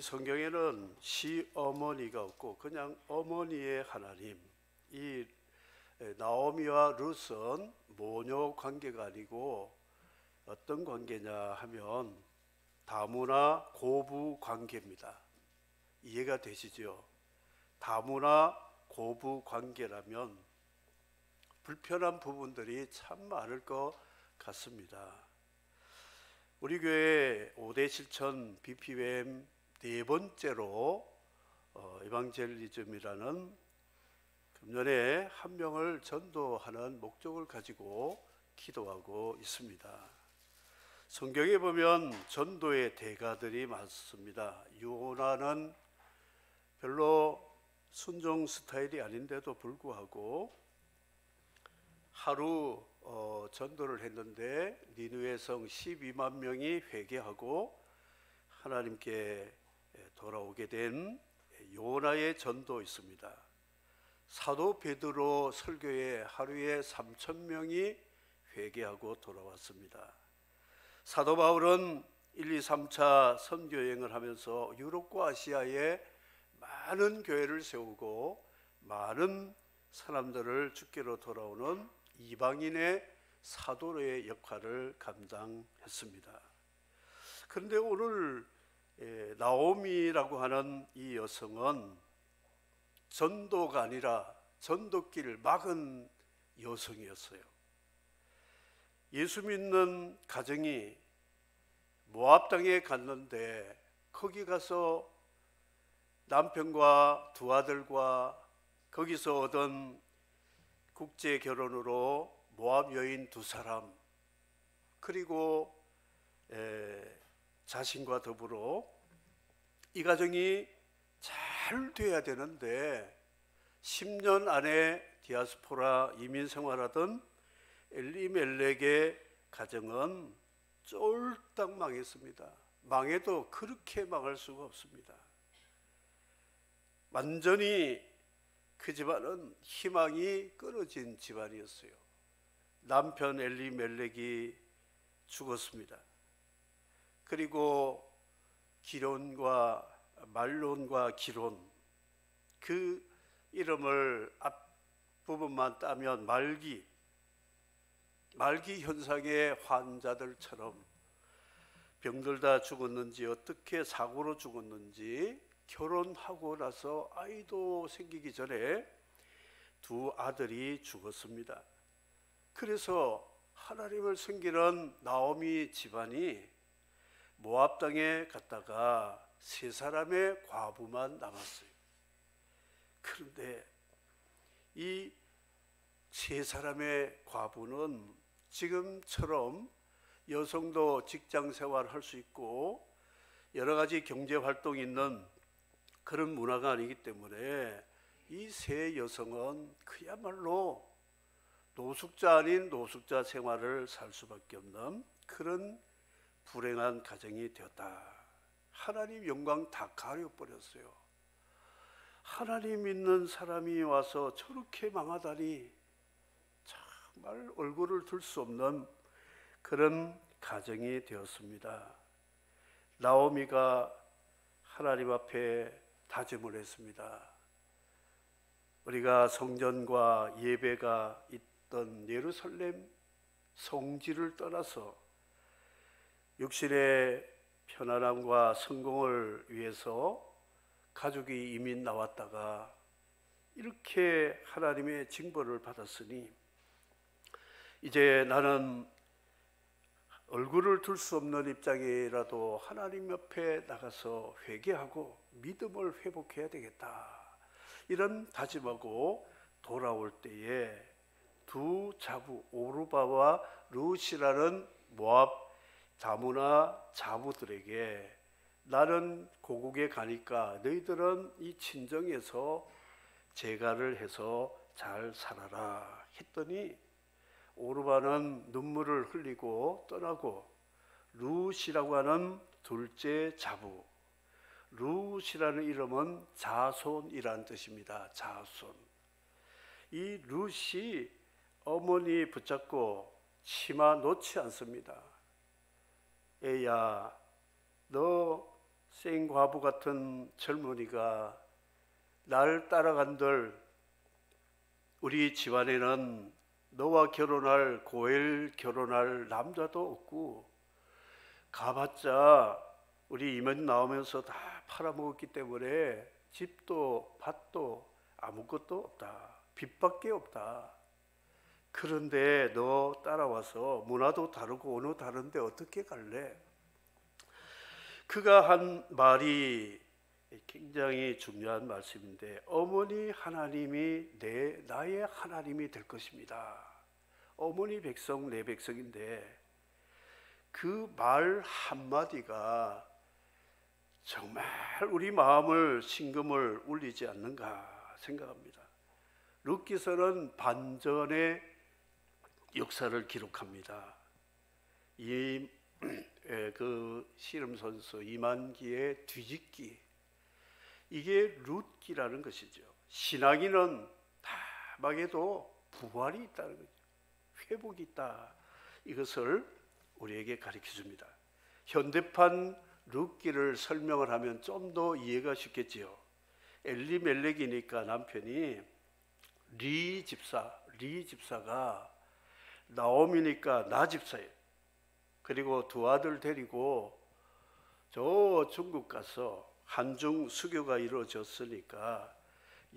성경에는 시어머니가 없고 그냥 어머니의 하나님, 이 나오미와 룻은 모녀 관계가 아니고 어떤 관계냐 하면 다문화 고부 관계입니다. 이해가 되시죠? 다문화 고부 관계라면 불편한 부분들이 참 많을 것 같습니다. 우리 교회 5대 실천 BPM 네 번째로 에반젤리즘이라는 금년에 한 명을 전도하는 목적을 가지고 기도하고 있습니다. 성경에 보면 전도의 대가들이 많습니다. 요나는 별로 순종 스타일이 아닌데도 불구하고 하루 전도를 했는데 니느웨 성 12만 명이 회개하고 하나님께 돌아오게 된 요나의 전도 있습니다. 사도 베드로 설교에 하루에 3,000명이 회개하고 돌아왔습니다. 사도 바울은 1, 2, 3차 선교 여행을 하면서 유럽과 아시아에 많은 교회를 세우고 많은 사람들을 주께로 돌아오는 이방인의 사도의 역할을 감당했습니다. 그런데 오늘 나오미라고 하는 이 여성은 전도가 아니라 전도길을 막은 여성이었어요. 예수 믿는 가정이 모압 땅에 갔는데 거기 가서 남편과 두 아들과 거기서 얻은 국제 결혼으로 모압 여인 두 사람 그리고 자신과 더불어 이 가정이 잘 돼야 되는데 10년 안에 디아스포라 이민 생활하던 엘리멜렉의 가정은 쫄딱 망했습니다. 망해도 그렇게 망할 수가 없습니다. 완전히 그 집안은 희망이 끊어진 집안이었어요. 남편 엘리멜렉이 죽었습니다. 그리고 기론과 말론과 기론, 그 이름을 앞부분만 따면 말기 현상의 환자들처럼 병들다 죽었는지 어떻게 사고로 죽었는지 결혼하고 나서 아이도 생기기 전에 두 아들이 죽었습니다. 그래서 하나님을 섬기는 나오미 집안이 모압 땅에 갔다가 세 사람의 과부만 남았어요. 그런데 이 세 사람의 과부는 지금처럼 여성도 직장 생활할 수 있고 여러 가지 경제 활동이 있는 그런 문화가 아니기 때문에 이 세 여성은 그야말로 노숙자 아닌 노숙자 생활을 살 수밖에 없는 그런 불행한 가정이 되었다. 하나님 영광 다 가려버렸어요. 하나님 믿는 사람이 와서 저렇게 망하다니 정말 얼굴을 들 수 없는 그런 가정이 되었습니다. 나오미가 하나님 앞에 다짐을 했습니다. 우리가 성전과 예배가 있던 예루살렘 성지를 떠나서 육신의 편안함과 성공을 위해서 가족이 이민 나왔다가 이렇게 하나님의 징벌을 받았으니 이제 나는 얼굴을 들 수 없는 입장이라도 하나님 옆에 나가서 회개하고 믿음을 회복해야 되겠다. 이런 다짐하고 돌아올 때에 두 자부 오르바와 룻이라는 모압 다문화 자부들에게 나는 고국에 가니까 너희들은 이 친정에서 재가를 해서 잘 살아라 했더니 오르바는 눈물을 흘리고 떠나고 룻이라고 하는 둘째 자부, 룻이라는 이름은 자손이라는 뜻입니다. 자손. 이 룻이 어머니 붙잡고 치마 놓지 않습니다. 애야, 너 생과부 같은 젊은이가 날 따라간들 우리 집안에는 너와 결혼할 고엘 결혼할 남자도 없고 가봤자 우리 이민 나오면서 다 팔아먹었기 때문에 집도 밭도 아무것도 없다. 빚밖에 없다. 그런데 너 따라와서 문화도 다르고 언어 다른데 어떻게 갈래? 그가 한 말이 굉장히 중요한 말씀인데, 어머니 하나님이 나의 하나님이 될 것입니다. 어머니 백성 내 백성인데 그 말 한마디가 정말 우리 마음을 심금을 울리지 않는가 생각합니다. 룻기서는 반전의 역사를 기록합니다. 그 씨름 선수 이만기의 뒤집기, 이게 룻기라는 것이죠. 신앙인은 다 망해도 부활이 있다는 거죠. 회복이 있다. 이것을 우리에게 가르쳐 줍니다. 현대판 룻기를 설명을 하면 좀 더 이해가 쉽겠지요. 엘리멜렉이니까 남편이 리 집사가 나옴이니까 나 집사예요. 그리고 두 아들 데리고 저 중국 가서 한중 수교가 이루어졌으니까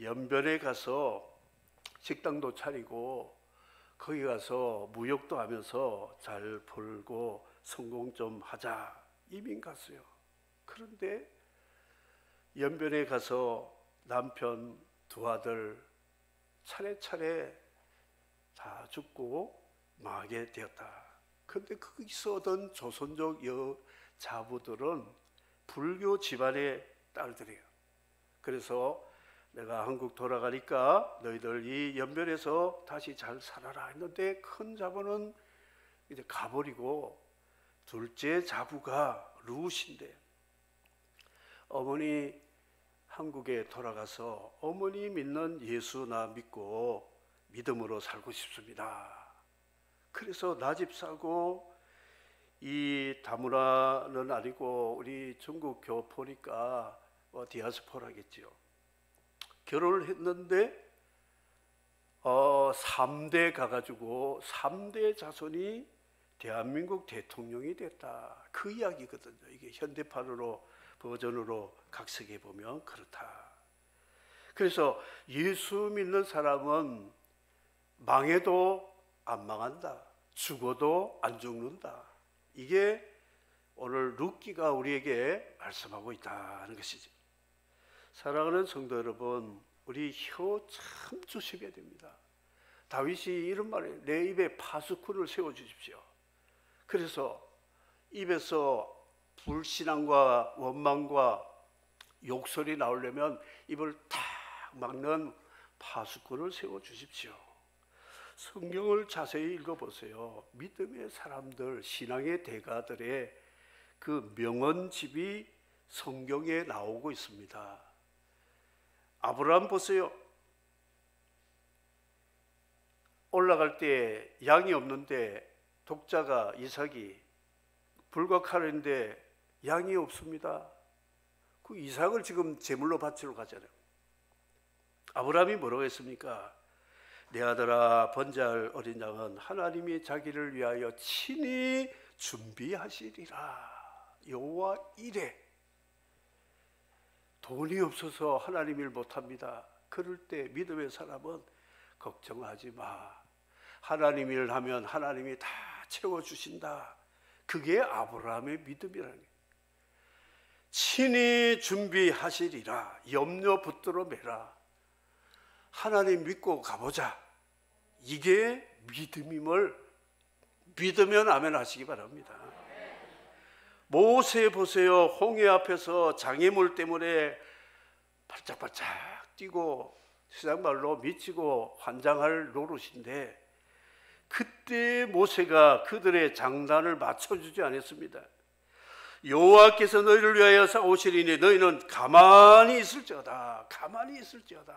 연변에 가서 식당도 차리고 거기 가서 무역도 하면서 잘 벌고 성공 좀 하자 이민 갔어요. 그런데 연변에 가서 남편 두 아들 차례차례 다 죽고 망하게 되었다. 그런데 거기서 얻은 조선족 여자부들은 불교 집안의 딸들이에요. 그래서 내가 한국 돌아가니까 너희들 이 연변에서 다시 잘 살아라 했는데, 큰 자부는 이제 가버리고 둘째 자부가 룻인데, 어머니 한국에 돌아가서 어머니 믿는 예수 나 믿고 믿음으로 살고 싶습니다. 그래서 나 집 사고, 이 다문화는 아니고 우리 중국 교포니까 디아스포라겠지요. 결혼을 했는데 3대 가가지고 3대 자손이 대한민국 대통령이 됐다. 그 이야기거든요. 이게 현대판으로 버전으로 각색해 보면 그렇다. 그래서 예수 믿는 사람은 망해도 안 망한다. 죽어도 안 죽는다. 이게 오늘 룻기가 우리에게 말씀하고 있다는 것이죠. 사랑하는 성도 여러분, 우리 혀 참 조심해야 됩니다. 다윗이 이런 말이에요. 내 입에 파수꾼을 세워주십시오. 그래서 입에서 불신앙과 원망과 욕설이 나오려면 입을 탁 막는 파수꾼을 세워주십시오. 성경을 자세히 읽어보세요. 믿음의 사람들, 신앙의 대가들의 그 명언집이 성경에 나오고 있습니다. 아브라함 보세요. 올라갈 때 양이 없는데 독자가 이삭이 불과 칼인데 양이 없습니다. 그 이삭을 지금 제물로 바치러 가잖아요. 아브라함이 뭐라고 했습니까? 내 아들아, 번제할 어린 양은 하나님이 자기를 위하여 친히 준비하시리라. 여호와 이레. 돈이 없어서 하나님 일 못합니다. 그럴 때 믿음의 사람은 걱정하지 마. 하나님 일을 하면 하나님이 다 채워주신다. 그게 아브라함의 믿음이라는 거예요. 친히 준비하시리라. 염려 붙들어 매라. 하나님 믿고 가보자. 이게 믿음임을 믿으면 아멘 하시기 바랍니다. 모세 보세요. 홍해 앞에서 장애물 때문에 발짝발짝 뛰고 세상 말로 미치고 환장할 노릇인데, 그때 모세가 그들의 장단을 맞춰주지 않았습니다. 여호와께서 너희를 위하여 싸우시리니 너희는 가만히 있을지어다. 가만히 있을지어다.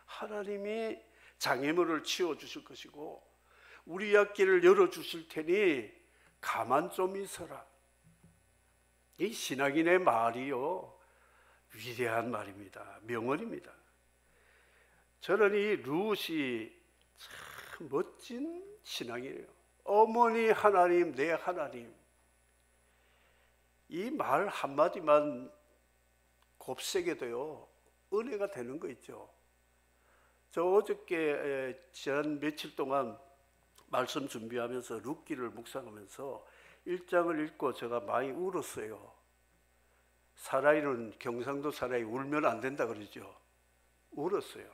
하나님이 장애물을 치워주실 것이고 우리 앞길을 열어주실 테니 가만 좀 있어라. 이 신앙인의 말이요, 위대한 말입니다. 명언입니다. 저는 이 룻이 참 멋진 신앙이에요. 어머니 하나님, 내 하나님. 이 말 한마디만 곱새겨도요, 은혜가 되는 거 있죠. 저 어저께 지난 며칠 동안 말씀 준비하면서 룻기를 묵상하면서 1장을 읽고 제가 많이 울었어요. 사라이는 경상도 사라이 울면 안 된다 그러죠. 울었어요.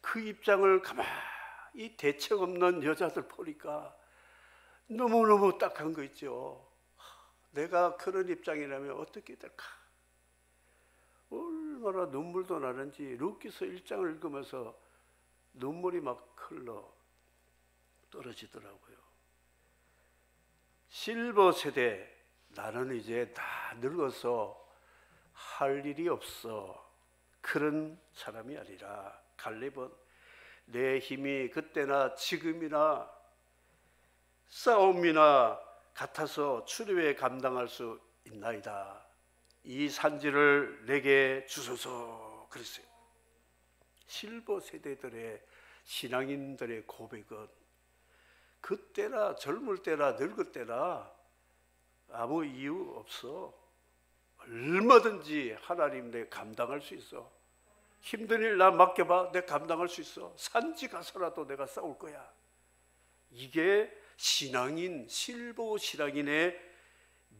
그 입장을 가만히 대책 없는 여자들 보니까 너무너무 딱한 거 있죠. 내가 그런 입장이라면 어떻게 될까? 얼마나 눈물도 나는지 룻기서 1장을 읽으면서 눈물이 막 흘러 떨어지더라고요. 실버 세대, 나는 이제 다 늙어서 할 일이 없어, 그런 사람이 아니라 갈렙은 내 힘이 그때나 지금이나 싸움이나 같아서 추류에 감당할 수 있나이다. 이 산지를 내게 주소서 그랬어요. 실버 세대들의 신앙인들의 고백은 그때나 젊을 때나 늙을 때나 아무 이유 없어. 얼마든지 하나님 내 감당할 수 있어. 힘든 일 나 맡겨봐, 내 감당할 수 있어. 산지 가서라도 내가 싸울 거야. 이게 신앙인, 실버 신앙인의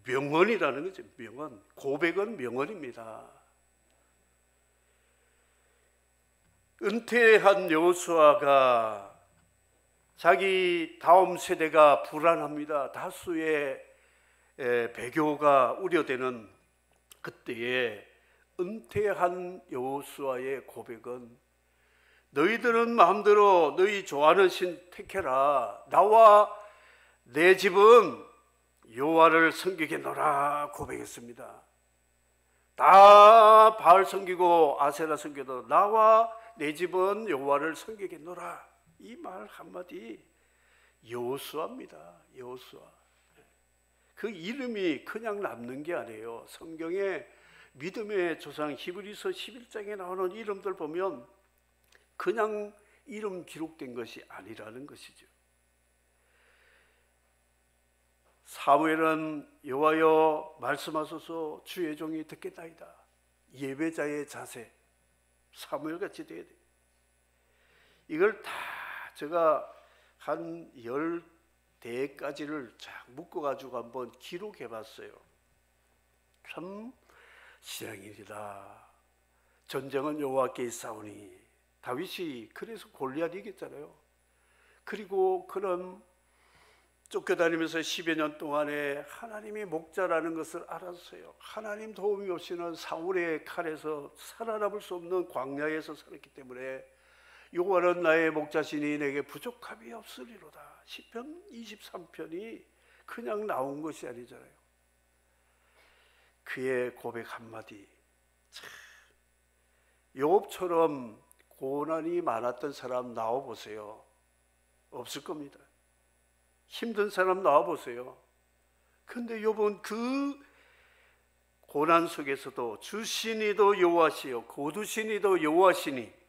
명언이라는 거죠. 명언. 고백은 명언입니다. 은퇴한 여호수아가 자기 다음 세대가 불안합니다. 다수의 배교가 우려되는 그때에 은퇴한 여호수아의 고백은 너희들은 마음대로 너희 좋아하는 신 택해라. 나와 내 집은 여호와를 섬기겠노라 고백했습니다. 다 바알 섬기고 아세라 섬겨도 나와 내 집은 여호와를 섬기겠노라. 이 말 한마디 여호수아입니다. 여호수아. 그 이름이 그냥 남는 게 아니에요. 성경에 믿음의 조상 히브리서 11장에 나오는 이름들 보면 그냥 이름 기록된 것이 아니라는 것이죠. 사무엘은 여호와여 말씀하소서 주의 종이 듣겠나이다. 예배자의 자세, 사무엘같이 돼야 돼요. 이걸 다 제가 한 10대까지를 쫙 묶어가지고 한번 기록해 봤어요. 참 신앙인이다. 전쟁은 여호와께 있사오니. 다윗이 그래서 골리앗 이겼잖아요. 그리고 그런 쫓겨다니면서 10여 년 동안에 하나님이 목자라는 것을 알았어요. 하나님 도움이 없이는 사울의 칼에서 살아남을 수 없는 광야에서 살았기 때문에 여호와는 나의 목자시니 내게 부족함이 없으리로다. 시편 23편이 그냥 나온 것이 아니잖아요. 그의 고백 한마디, 욥처럼 고난이 많았던 사람 나와보세요. 없을 겁니다. 힘든 사람 나와보세요. 근데 욥은 그 고난 속에서도 주시니도 여호와시요 고두시니도 여호와시니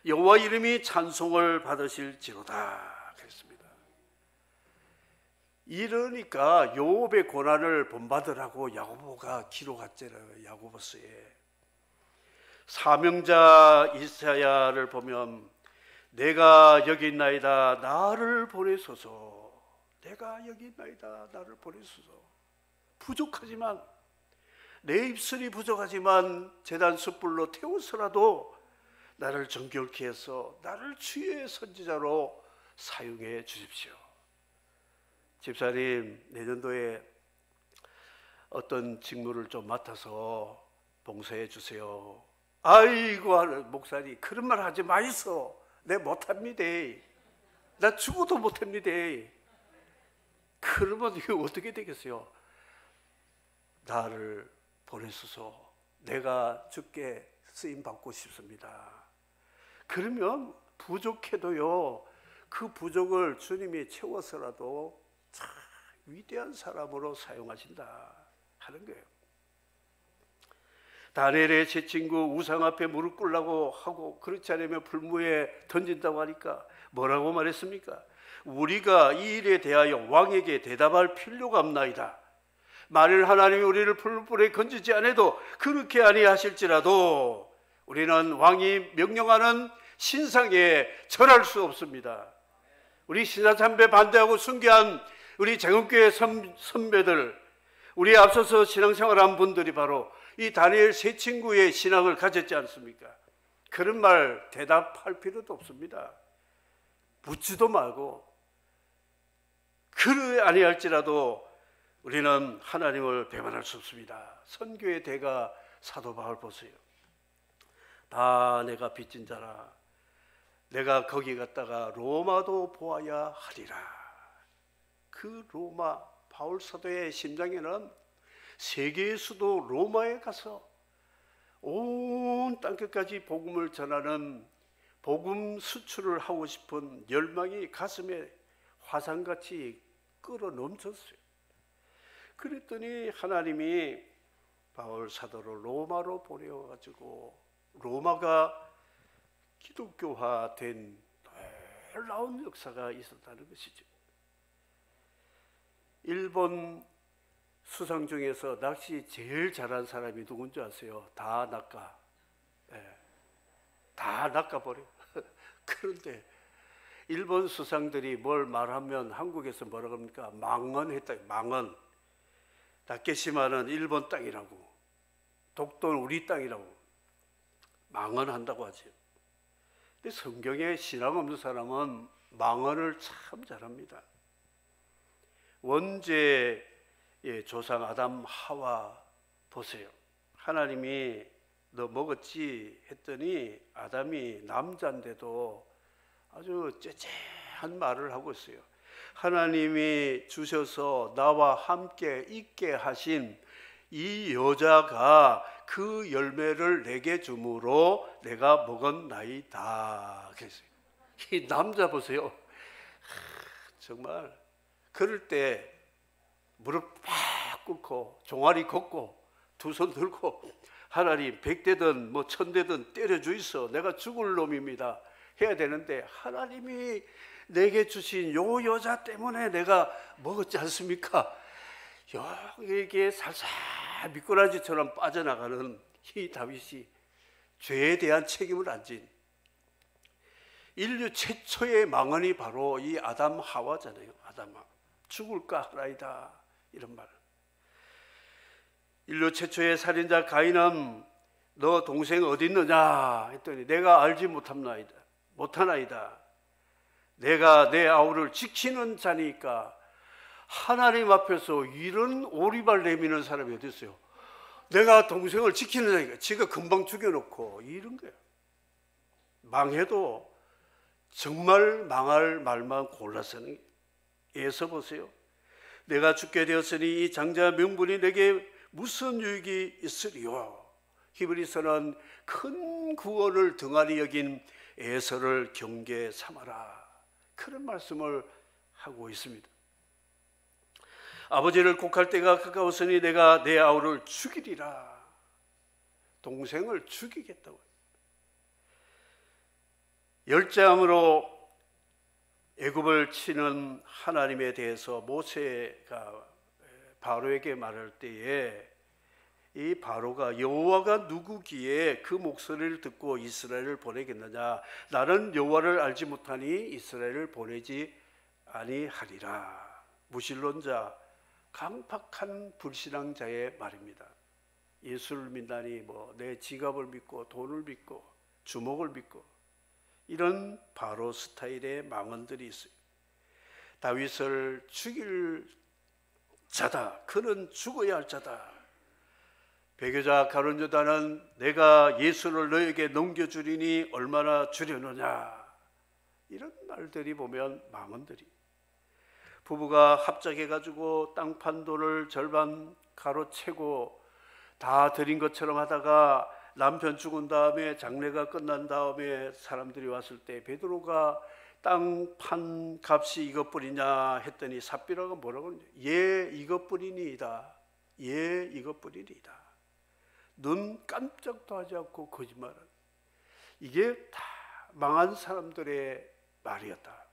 여호와 이름이 찬송을 받으실지로다 그랬습니다. 이러니까 욥의 고난을 본받으라고 야고보가 기록했잖아요. 야고보서에. 사명자 이사야를 보면 내가 여기 있나이다 나를 보내소서. 내가 여기 있나이다 나를 보내소서. 부족하지만 내 입술이 부족하지만 제단 숯불로 태워서라도 나를 정결케 해서 나를 주의 선지자로 사용해 주십시오. 집사님, 내년도에 어떤 직무를 좀 맡아서 봉사해 주세요. 아이고 목사님 그런 말 하지 마이소. 내 못합니다. 나 죽어도 못합니다. 그러면 이게 어떻게 되겠어요? 나를 보내소서. 내가 주께 쓰임 받고 싶습니다. 그러면 부족해도요, 그 부족을 주님이 채워서라도 참 위대한 사람으로 사용하신다. 하는 거예요. 다니엘의 제 친구 우상 앞에 무릎 꿇으라고 하고 그렇지 않으면 불무에 던진다고 하니까 뭐라고 말했습니까? 우리가 이 일에 대하여 왕에게 대답할 필요가 없나이다. 만일 하나님이 우리를 불불에 건지지 않아도 그렇게 아니하실지라도 우리는 왕이 명령하는 신상에 절할 수 없습니다. 우리 신사참배 반대하고 순교한 우리 정읍교회 선배들, 우리 앞서서 신앙생활한 분들이 바로 이 다니엘 세 친구의 신앙을 가졌지 않습니까? 그런 말 대답할 필요도 없습니다. 묻지도 말고 그래 아니할지라도 우리는 하나님을 배반할 수 없습니다. 선교의 대가 사도 바울 보세요. 다 내가 빚진 자라. 내가 거기 갔다가 로마도 보아야 하리라. 그 로마 바울 사도의 심장에는 세계의 수도 로마에 가서 온 땅끝까지 복음을 전하는 복음 수출을 하고 싶은 열망이 가슴에 화산같이 끓어 넘쳤어요. 그랬더니 하나님이 바울 사도를 로마로 보내어가지고 로마가 기독교화된 놀라운 역사가 있었다는 것이죠. 일본 수상 중에서 낚시 제일 잘한 사람이 누군지 아세요? 다 낚아. 다 낚아버려. 그런데 일본 수상들이 뭘 말하면 한국에서 뭐라고 합니까? 망언했다. 망언. 다케시마는 일본 땅이라고, 독도는 우리 땅이라고 망언한다고 하죠. 근데 성경에 신앙 없는 사람은 망언을 참 잘합니다. 원죄의 조상 아담 하와 보세요. 하나님이 너 먹었지 했더니 아담이 남자인데도 아주 째째한 말을 하고 있어요. 하나님이 주셔서 나와 함께 있게 하신 이 여자가 그 열매를 내게 주므로 내가 먹었나이다. 그랬어요. 이 남자 보세요. 정말 그럴 때 무릎 팍 꿇고 종아리 걷고 두 손 들고 하나님 100대든 뭐 1000대든 때려주이소. 내가 죽을 놈입니다. 해야 되는데 하나님이 내게 주신 요 여자 때문에 내가 먹었지 않습니까? 여기에 살살 미꾸라지처럼 빠져나가는 이 다윗이 죄에 대한 책임을 안 진 인류 최초의 망언이 바로 이 아담 하와잖아요. 아담 하와. 죽을까 하나이다. 이런 말. 인류 최초의 살인자 가인은 너 동생 어디 있느냐 했더니 내가 알지 못하나이다. 내가 내 아우를 지키는 자니까. 하나님 앞에서 이런 오리발 내미는 사람이 어디 있어요? 내가 동생을 지키는 자니까. 지가 금방 죽여놓고 이런 거예요. 망해도 정말 망할 말만 골라서는 애써 보세요. 내가 죽게 되었으니 이 장자 명분이 내게 무슨 유익이 있으리요? 히브리서는 큰 구원을 등한히 여긴 에서를 경계 삼아라. 그런 말씀을 하고 있습니다. 아버지를 곡할 때가 가까웠으니 내가 내 아우를 죽이리라. 동생을 죽이겠다고. 열장으로 애굽을 치는 하나님에 대해서 모세가 바로에게 말할 때에 이 바로가 여호와가 누구기에 그 목소리를 듣고 이스라엘을 보내겠느냐? 나는 여호와를 알지 못하니 이스라엘을 보내지 아니하리라. 무신론자, 강팍한 불신앙자의 말입니다. 예수를 믿다니 뭐 내 지갑을 믿고 돈을 믿고 주먹을 믿고 이런 바로 스타일의 망언들이 있어요. 다윗을 죽일 자다. 그는 죽어야 할 자다. 배교자 가룟유다는 내가 예수를 너에게 넘겨주리니 얼마나 주려느냐. 이런 말들이 보면 망언들이. 부부가 합작해가지고 땅 판 돈을 절반 가로채고 다 드린 것처럼 하다가 남편 죽은 다음에 장례가 끝난 다음에 사람들이 왔을 때 베드로가 땅 판 값이 이것뿐이냐 했더니 삽비라가 뭐라고 그러냐. 예, 이것뿐이니이다. 예 이것뿐이니이다. 눈 깜짝도 하지 않고 거짓말은, 이게 다 망한 사람들의 말이었다.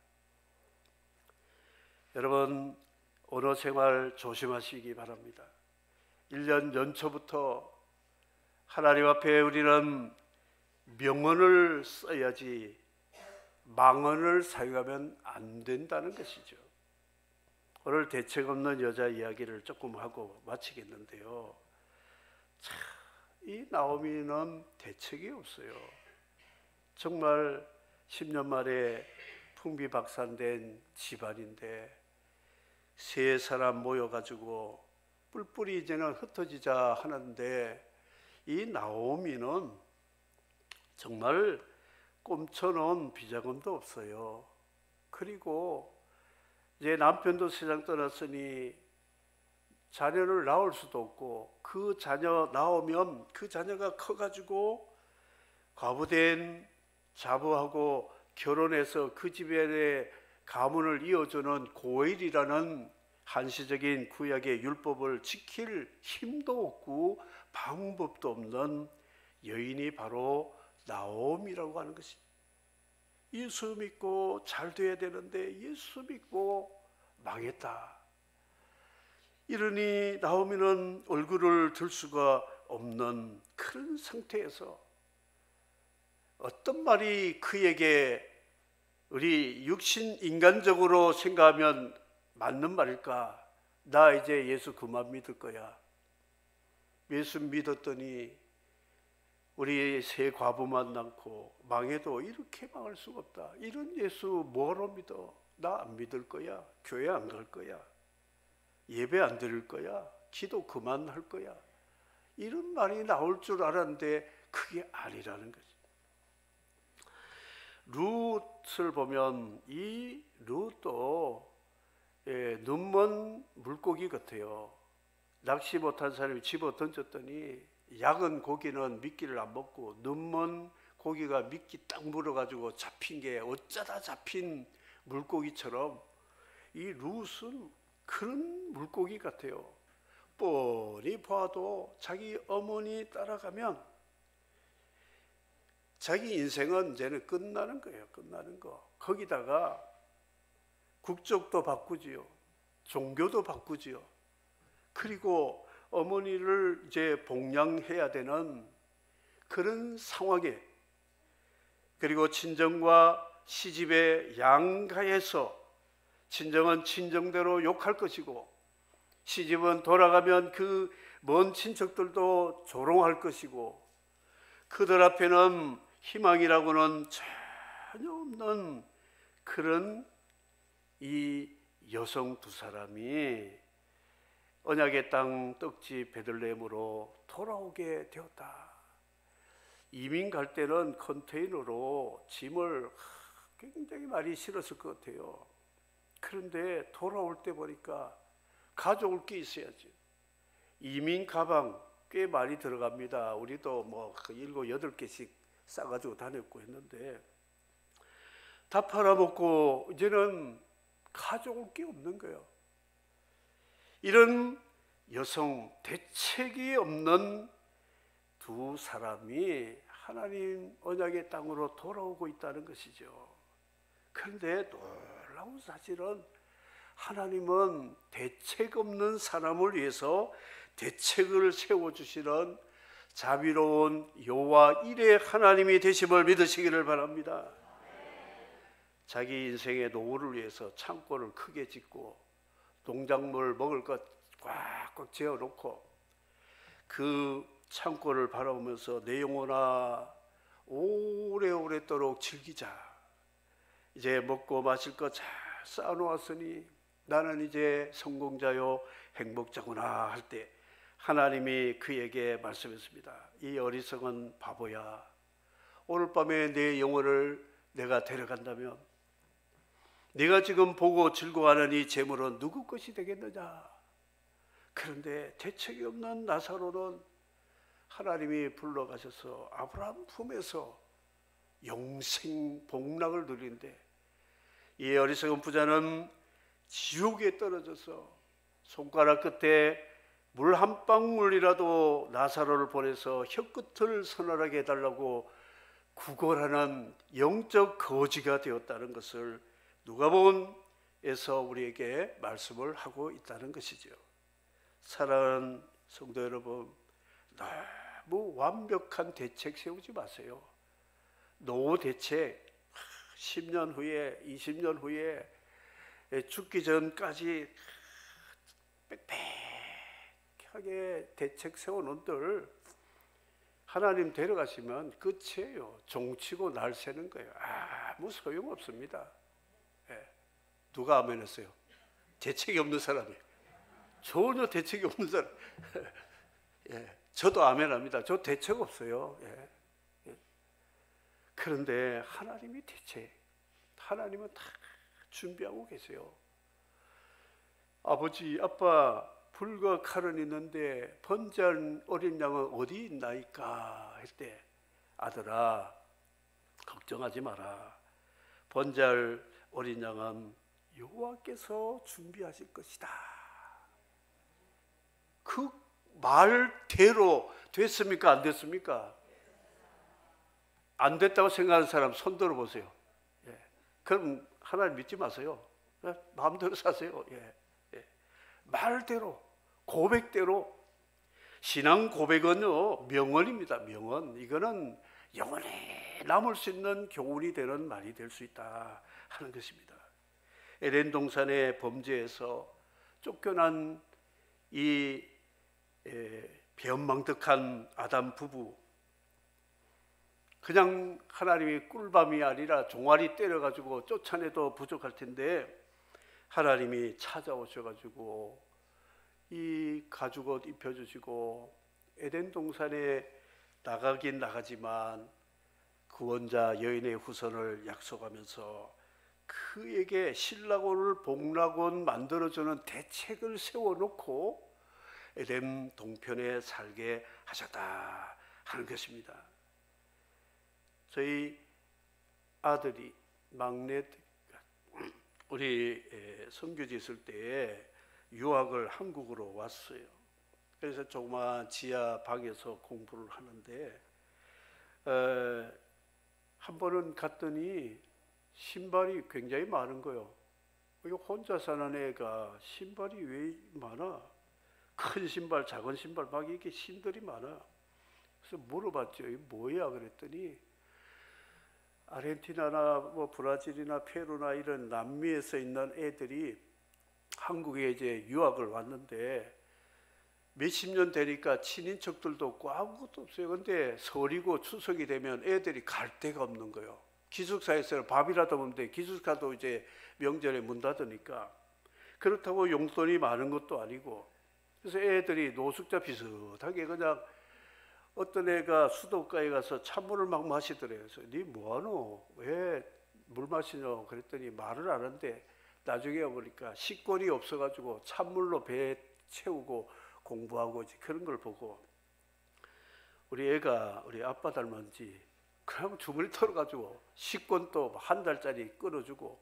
여러분, 언어 생활 조심하시기 바랍니다. 1년 연초부터 하나님 앞에 우리는 명언을 써야지 망언을 사용하면 안 된다는 것이죠. 오늘 대책 없는 여자 이야기를 조금 하고 마치겠는데요. 참, 이 나오미는 대책이 없어요. 정말 10년 만에 풍비박산된 집안인데 세 사람 모여가지고 뿔뿔이 이제는 흩어지자 하는데, 이 나오미는 정말 꼼쳐놓은 비자금도 없어요. 그리고 이제 남편도 세상 떠났으니 자녀를 낳을 수도 없고, 그 자녀 낳으면 그 자녀가 커가지고 과부된 자부하고 결혼해서 그 집안의 가문을 이어주는 고엘이라는 한시적인 구약의 율법을 지킬 힘도 없고 방법도 없는 여인이 바로 나오미라고 하는 것입니다. 예수 믿고 잘 돼야 되는데 예수 믿고 망했다. 이러니 나오미는 얼굴을 들 수가 없는 그런 상태에서 어떤 말이 그에게 우리 육신 인간적으로 생각하면 맞는 말일까? 나 이제 예수 그만 믿을 거야. 예수 믿었더니 우리 세 과부만 낳고 망해도 이렇게 망할 수가 없다. 이런 예수 뭐로 믿어? 나 안 믿을 거야. 교회 안 갈 거야. 예배 안 드릴 거야. 기도 그만할 거야. 이런 말이 나올 줄 알았는데 그게 아니라는 거지. 룻을 보면 이 룻도 눈먼 물고기 같아요. 낚시 못한 사람이 집어 던졌더니 약은 고기는 미끼를 안 먹고 눈먼 고기가 미끼 딱 물어가지고 잡힌 게 어쩌다 잡힌 물고기처럼 이 룻은 그런 물고기 같아요. 뻔히 봐도 자기 어머니 따라가면 자기 인생은 이제는 끝나는 거예요. 끝나는 거. 거기다가 국적도 바꾸지요. 종교도 바꾸지요. 그리고 어머니를 이제 복양해야 되는 그런 상황에, 그리고 친정과 시집의 양가에서 친정은 친정대로 욕할 것이고 시집은 돌아가면 그 먼 친척들도 조롱할 것이고 그들 앞에는 희망이라고는 전혀 없는 그런 이 여성 두 사람이 언약의 땅 떡지 베들레헴으로 돌아오게 되었다. 이민 갈 때는 컨테이너로 짐을 굉장히 많이 실었을 것 같아요. 그런데 돌아올 때 보니까 가져올 게 있어야지. 이민 가방 꽤 많이 들어갑니다. 우리도 뭐 7, 8개씩 싸가지고 다녔고 했는데 다 팔아먹고 이제는 가져올 게 없는 거예요. 이런 여성, 대책이 없는 두 사람이 하나님 언약의 땅으로 돌아오고 있다는 것이죠. 그런데 놀라운 사실은 하나님은 대책 없는 사람을 위해서 대책을 세워주시는 자비로운 여호와 일의 하나님이 되심을 믿으시기를 바랍니다. 자기 인생의 노후를 위해서 창고를 크게 짓고 농작물 먹을 것 꽉꽉 지어놓고 그 창고를 바라보면서 내 영혼아 오래오래도록 즐기자. 이제 먹고 마실 거 잘 쌓아놓았으니 나는 이제 성공자요 행복자구나 할 때 하나님이 그에게 말씀했습니다. 이 어리석은 바보야, 오늘 밤에 내 영혼을 내가 데려간다면 네가 지금 보고 즐거워하는 이 재물은 누구 것이 되겠느냐. 그런데 대책이 없는 나사로는 하나님이 불러가셔서 아브라함 품에서 영생 복락을 누리는데 이 어리석은 부자는 지옥에 떨어져서 손가락 끝에 물 한 방울이라도 나사로를 보내서 혀끝을 서늘하게 해달라고 구걸하는 영적 거지가 되었다는 것을 누가복음에서 우리에게 말씀을 하고 있다는 것이죠. 사랑하는 성도 여러분, 너무 완벽한 대책 세우지 마세요. 노후 대책 10년 후에 20년 후에 죽기 전까지 빽빽하게 대책 세워놓은들 하나님 데려가시면 끝이에요. 종치고 날 새는 거예요. 아무 소용없습니다. 누가 아멘했어요? 대책이 없는 사람이. 전혀 대책이 없는 사람. 저도 아멘합니다. 저 대책 없어요. 그런데 하나님이 대책, 하나님은 다 준비하고 계세요. 아버지, 아빠, 불과 칼은 있는데 번제한 어린 양은 어디 있나이까 할 때, 아들아 걱정하지 마라. 번제할 어린 양은 여호와께서 준비하실 것이다. 그 말대로 됐습니까? 안 됐습니까? 안 됐다고 생각하는 사람 손 들어보세요. 그럼 하나님 믿지 마세요. 마음대로 사세요. 말대로, 고백대로. 신앙 고백은요, 명언입니다. 명언. 이거는 영원히 남을 수 있는 교훈이 되는 말이 될 수 있다 하는 것입니다. 에덴 동산의 범죄에서 쫓겨난 이 변망덕한 아담 부부, 그냥 하나님이 꿀밤이 아니라 종아리 때려가지고 쫓아내도 부족할 텐데 하나님이 찾아오셔가지고 이 가죽옷 입혀주시고 에덴 동산에 나가긴 나가지만 구원자 여인의 후손을 약속하면서 그에게 신라곤을 복락원 만들어주는 대책을 세워놓고 에덴 동편에 살게 하셨다 하는 것입니다. 저희 아들이 막내 우리 선교지 있을 때에 유학을 한국으로 왔어요. 그래서 조그만 지하 방에서 공부를 하는데 한 번은 갔더니 신발이 굉장히 많은 거예요. 혼자 사는 애가 신발이 왜 많아? 큰 신발, 작은 신발 막 이렇게 신들이 많아. 그래서 물어봤죠. 이게 뭐야? 그랬더니 아르헨티나나 뭐 브라질이나 페루나 이런 남미에서 있는 애들이 한국에 이제 유학을 왔는데 몇십 년 되니까 친인척들도 없고 아무것도 없어요. 근데 설이고 추석이 되면 애들이 갈 데가 없는 거예요. 기숙사에서 밥이라도 먹는데 기숙사도 이제 명절에 문 닫으니까. 그렇다고 용돈이 많은 것도 아니고. 그래서 애들이 노숙자 비슷하게 그냥 어떤 애가 수도가에 가서 찬물을 막 마시더래요. 그래서 니 뭐하노? 왜 물 마시노? 그랬더니 말을 안 하는데 나중에 보니까 식권이 없어가지고 찬물로 배 채우고 공부하고 그런 걸 보고 우리 애가 우리 아빠 닮았는지 그냥 주머니 털어가지고 식권도 한 달짜리 끊어주고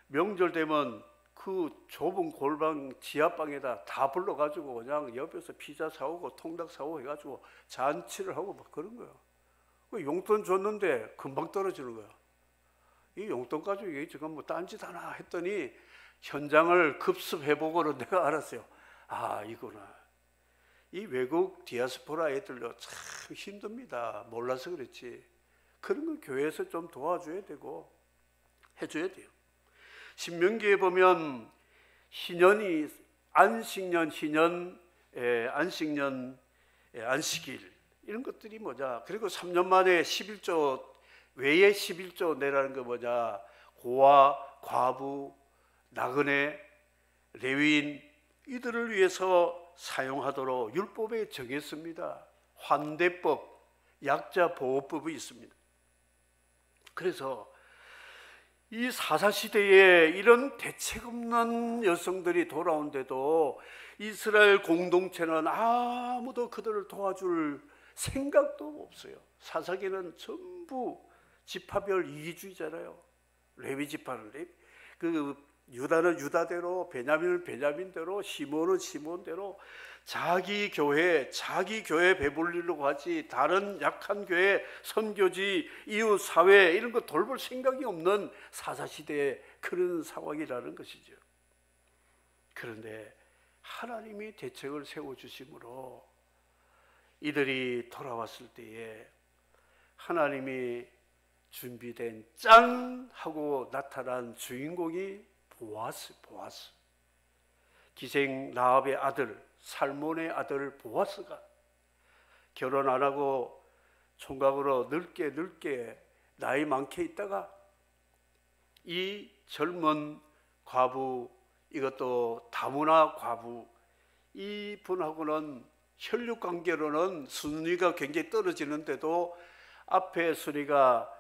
명절 되면 그 좁은 골방 지하방에다 다 불러가지고 그냥 옆에서 피자 사오고 통닭 사오고 해가지고 잔치를 하고 막 그런 거예요. 용돈 줬는데 금방 떨어지는 거야. 이 용돈 가지고 이게 지금 뭐 딴짓 하나 했더니 현장을 급습해보고는 내가 알았어요. 아, 이구나. 이 외국 디아스포라 애들도 참 힘듭니다. 몰라서 그렇지. 그런 거 교회에서 좀 도와줘야 되고 해줘야 돼요. 신명기에 보면 희년이 안식년, 희년, 안식년, 안식일 이런 것들이 뭐냐. 그리고 3년 만에 11조 외에 11조 내라는 거 뭐냐. 고아, 과부, 나그네, 레위인 이들을 위해서 사용하도록 율법에 정했습니다. 환대법, 약자 보호법이 있습니다. 그래서 이 사사시대에 이런 대책 없는 여성들이 돌아온데도 이스라엘 공동체는 아무도 그들을 도와줄 생각도 없어요. 사사기는 전부 지파별 이기주의잖아요. 레위 지파는 그 유다는 유다대로, 베냐민은 베냐민대로, 시몬은 시몬대로 자기 교회 배불리려고 하지, 다른 약한 교회, 선교지, 이웃 사회 이런 거 돌볼 생각이 없는 사사시대의 그런 상황이라는 것이죠. 그런데 하나님이 대책을 세워주심으로 이들이 돌아왔을 때에 하나님이 준비된 짠 하고 나타난 주인공이 보아스. 기생 라합의 아들, 살몬의 아들 보아스가 결혼 안 하고 총각으로 늙게 나이 많게 있다가 이 젊은 과부, 이것도 다문화 과부, 이 분하고는 혈육 관계로는 순위가 굉장히 떨어지는데도 앞에 순위가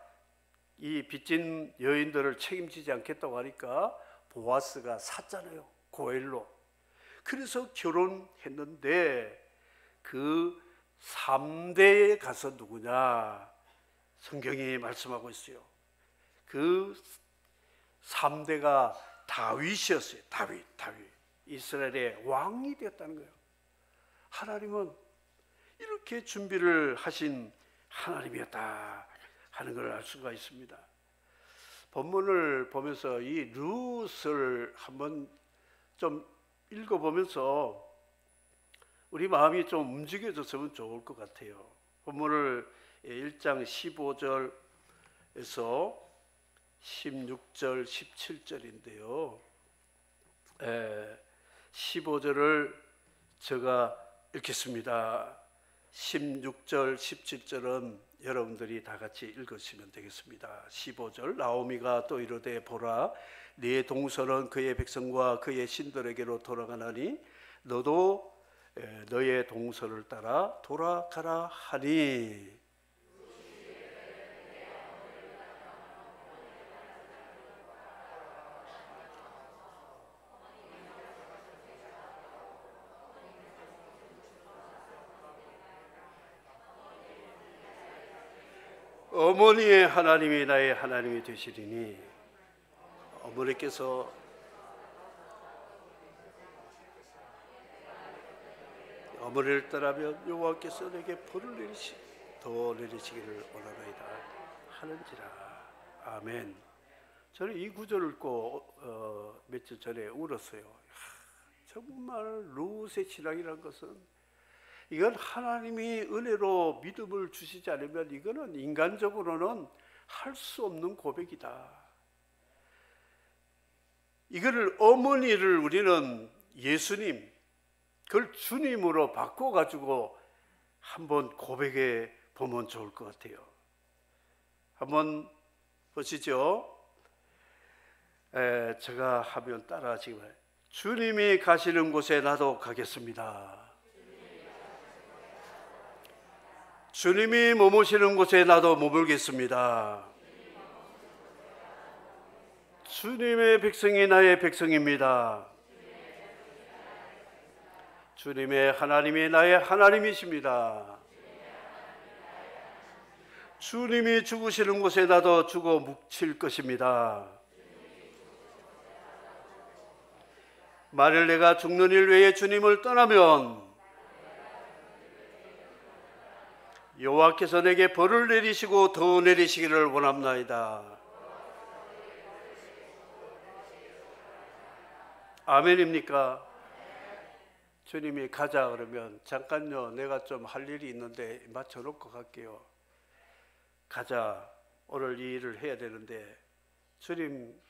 이 빚진 여인들을 책임지지 않겠다고 하니까 보아스가 샀잖아요, 고엘로. 그래서 결혼했는데 그 3대에 가서 누구냐, 성경이 말씀하고 있어요. 그 3대가 다윗이었어요. 다윗. 이스라엘의 왕이 되었다는 거예요. 하나님은 이렇게 준비를 하신 하나님이었다 하는 걸 알 수가 있습니다. 본문을 보면서 이 룻을 한번 좀 읽어보면서 우리 마음이 좀 움직여졌으면 좋을 것 같아요. 본문을 1장 15절에서 16절, 17절인데요. 15절을 제가 읽겠습니다. 16절, 17절은 여러분들이 다 같이 읽으시면 되겠습니다. 15절, 나오미가 또 이르되 보라, 네 동서는 그의 백성과 그의 신들에게로 돌아가나니 너도 너의 동서를 따라 돌아가라 하니. 어머니의 하나님이 나의 하나님이 되시리니, 어머니께서 어머니를 떠나면 여호와께서 내게 벌을 더 내리시기를 원하나이다 하는지라. 아멘. 저는 이 구절을 읽고 며칠 전에 울었어요. 정말 룻의 신앙이라는 것은, 이건 하나님이 은혜로 믿음을 주시지 않으면 이거는 인간적으로는 할 수 없는 고백이다. 이거를, 어머니를 우리는 예수님, 그걸 주님으로 바꿔가지고 한번 고백해 보면 좋을 것 같아요. 한번 보시죠. 제가 하면 따라하시기. 주님이 가시는 곳에 나도 가겠습니다. 주님이 머무시는 곳에 나도 머물겠습니다. 주님의 백성이 나의 백성입니다. 주님의 하나님이 나의 하나님이십니다. 주님이 죽으시는 곳에 나도 죽어 묵힐 것입니다. 만일 내가 죽는 일 외에 주님을 떠나면 여호와께서 내게 벌을 내리시고 더 내리시기를 원합나이다. 아멘입니까? 주님이 가자 그러면 잠깐요, 내가 좀 할 일이 있는데 맞춰놓고 갈게요. 가자, 오늘 이 일을 해야 되는데 주님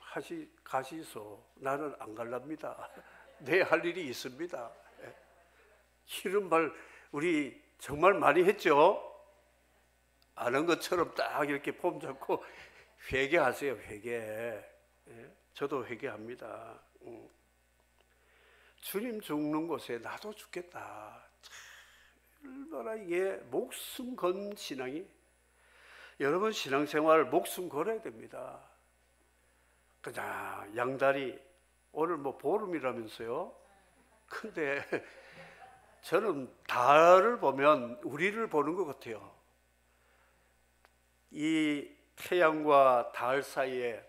가시소, 나는 안 갈랍니다. 내 할 일이 있습니다. 이런 말 우리 정말 많이 했죠? 아는 것처럼 딱 이렇게 폼 잡고 회개하세요. 회개. 저도 회개합니다. 주님 죽는 곳에 나도 죽겠다. 얼마나 이게 목숨 건 신앙이. 여러분 신앙생활 목숨 걸어야 됩니다. 그냥 양다리, 오늘 뭐 보름이라면서요. 근데 저는 달을 보면 우리를 보는 것 같아요. 이 태양과 달 사이에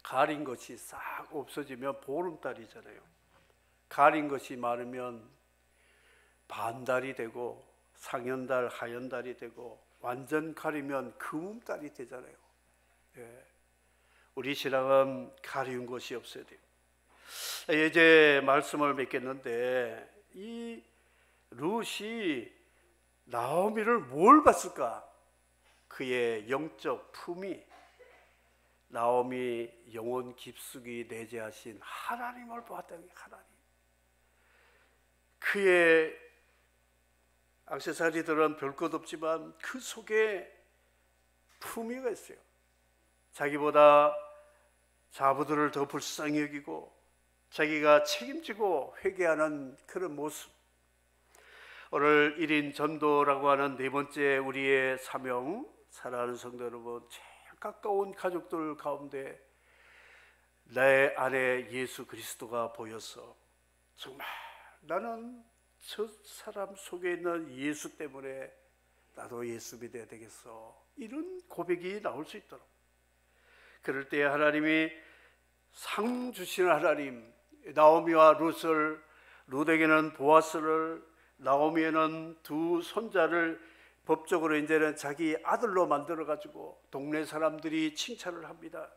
가린 것이 싹 없어지면 보름달이잖아요. 가린 것이 많으면 반달이 되고 상현달, 하현달이 되고 완전 가리면 금음달이 되잖아요. 예. 우리 신앙은 가리운 것이 없어야 돼요. 이제 말씀을 맺겠는데, 이 룻이 나오미를 뭘 봤을까? 그의 영적 품이 나오미 영혼 깊숙이 내재하신 하나님을 보았다는 게 하나님. 그의 액세서리들은 별 것 없지만 그 속에 품위가 있어요. 자기보다 자부들을 더 불쌍히 여기고 자기가 책임지고 회개하는 그런 모습. 오늘 1인 전도라고 하는 네 번째 우리의 사명, 사랑하는 성도 여러분, 제일 가까운 가족들 가운데 내 안에 예수 그리스도가 보여서 정말 나는 저 사람 속에 있는 예수 때문에 나도 예수 믿어야 되겠어, 이런 고백이 나올 수 있도록, 그럴 때 하나님이 상 주시는 하나님, 나오미와 룻을, 룻에게는 보아스를, 나오미에는 두 손자를 법적으로 이제는 자기 아들로 만들어 가지고 동네 사람들이 칭찬을 합니다.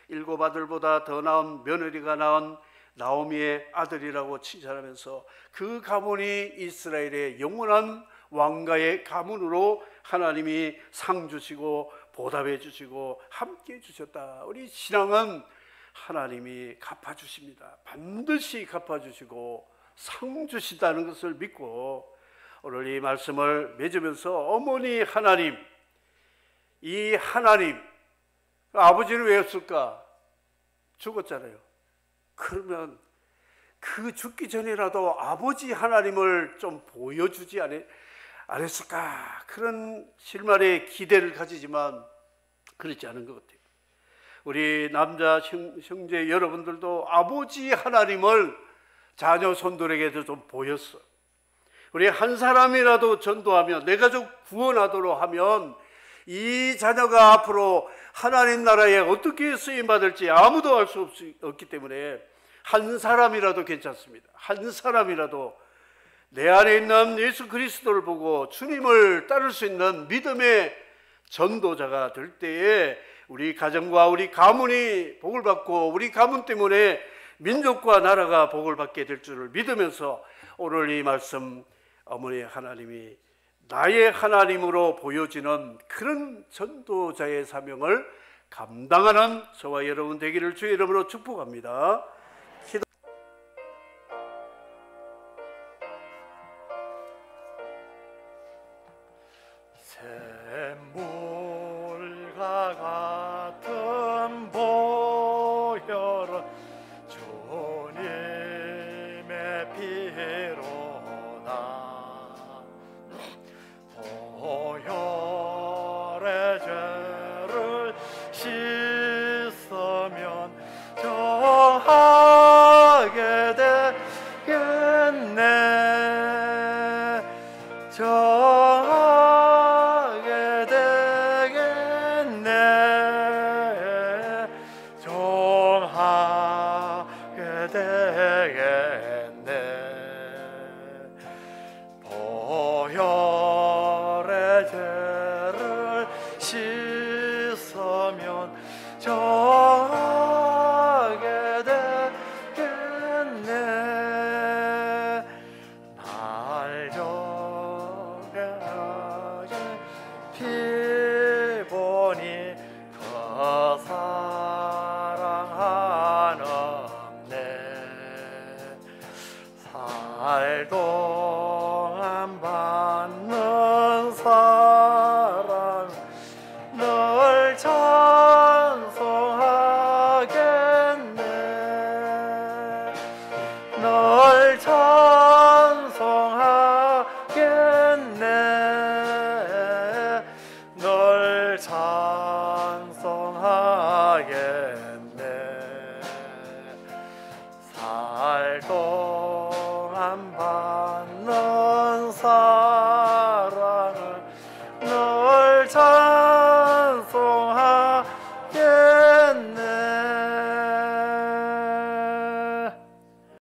7 아들보다 더 나은 며느리가 낳은 나오미의 아들이라고 칭찬하면서 그 가문이 이스라엘의 영원한 왕가의 가문으로 하나님이 상 주시고 보답해 주시고 함께 해 주셨다. 우리 신앙은 하나님이 갚아주십니다. 반드시 갚아주시고 상 주신다는 것을 믿고 오늘 이 말씀을 맺으면서 어머니 하나님, 이 하나님, 아버지는 왜 없을까? 죽었잖아요. 그러면 그 죽기 전이라도 아버지 하나님을 좀 보여주지 않았을까? 그런 실만의 기대를 가지지만 그렇지 않은 것 같아요. 우리 남자 형제 여러분들도 아버지 하나님을 자녀 손들에게도 좀 보였어. 우리 한 사람이라도 전도하면, 내 가족 구원하도록 하면 이 자녀가 앞으로 하나님 나라에 어떻게 쓰임받을지 아무도 알 수 없기 때문에 한 사람이라도 괜찮습니다. 한 사람이라도 내 안에 있는 예수 그리스도를 보고 주님을 따를 수 있는 믿음의 전도자가 될 때에 우리 가정과 우리 가문이 복을 받고 우리 가문 때문에 민족과 나라가 복을 받게 될 줄을 믿으면서 오늘 이 말씀, 어머니 하나님이 나의 하나님으로 보여지는 그런 전도자의 사명을 감당하는 저와 여러분 되기를 주의 이름으로 축복합니다. 샘물과 같은 보혈은 주님의 피로다. 보혈의 죄를 씻으면 정하게 되겠네. 정하게 되겠네. 정하게 되겠네. 보혈의 죄를 씻으면 정하게 되겠네. 날 정하게 피보니 그 사랑하는 내 살 동안 받는 사랑 널 찬송하겠네. 널 찬송하겠네. 널 찬송하겠네. 살 동안 받는 사랑